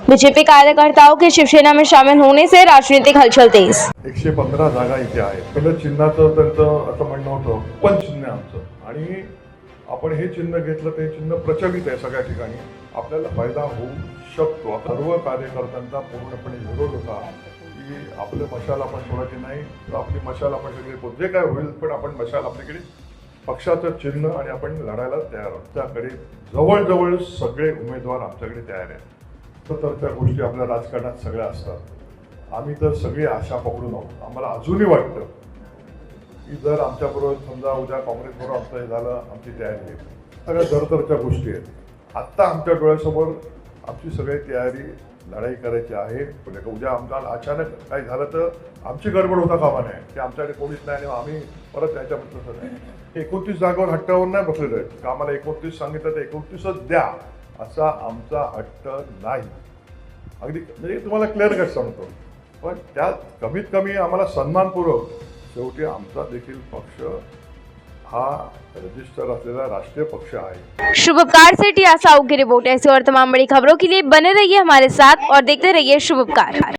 BJP कार्यकर्ताओं के शिवसेना में शामिल होने से राजनीतिक हलचल तेज। 115 जागा इथे आहेत. पहिलं चिन्हाचं त्यांचं असं म्हणणं होतं, पण चिन्ह आमचं, आणि आपण हे चिन्ह घेतलं ते चिन्ह प्रचलित आहे सगळ्या ठिकाणी, आपल्याला फायदा होऊ शकतो. सर्व कार्यकर्त्यांचा पूर्णपणे विरोध होता की आपले मशाल आपण सोडायची नाही, तर आपली मशाल आपण सगळे जे काय होईल, पण आपण मशाल आपल्याकडे पक्षाचं चिन्ह आणि आपण लढायला तयार आहोत. त्याकडे जवळजवळ सगळे उमेदवार आमच्याकडे तयार आहेत. तर त्या गोष्टी आपल्या राजकारणात सगळ्या असतात. आम्ही तर सगळी आशा पकडून आहोत. आम्हाला अजूनही वाटतं की जर आमच्याबरोबर समजा उद्या काँग्रेसबरोबर आमचं हे झालं, आमची तयारी आहे. सगळ्या दरदरच्या गोष्टी आहेत. आत्ता आमच्या डोळ्यासमोर आमची सगळी तयारी लढाई करायची आहे. उद्या आमचा अचानक काही झालं तर आमची गडबड होता कामा नये की आमच्याकडे कोणीच नाही आणि आम्ही परत त्याच्याबद्दल नाही. 29 जागेवर हट्टावर नाही बसलेलो आहे का आम्हाला 29 सांगितलं तर 29च द्या असा आमचा हट्ट नाही. अगदी म्हणजे तुम्हाला क्लिअर कट सांगतो, पण त्यात कमीत कमी आम्हाला सन्मानपूर्वक शेवटी आमचा देखील पक्ष हा रजिस्टर असलेला राष्ट्रीय पक्ष आहे. शुभकार से टी आसाऊ की रिपोर्ट। ऐसी और तमाम बड़ी खबरों के लिए बने रहिए हमारे साथ और देखते रहिए शुभकार।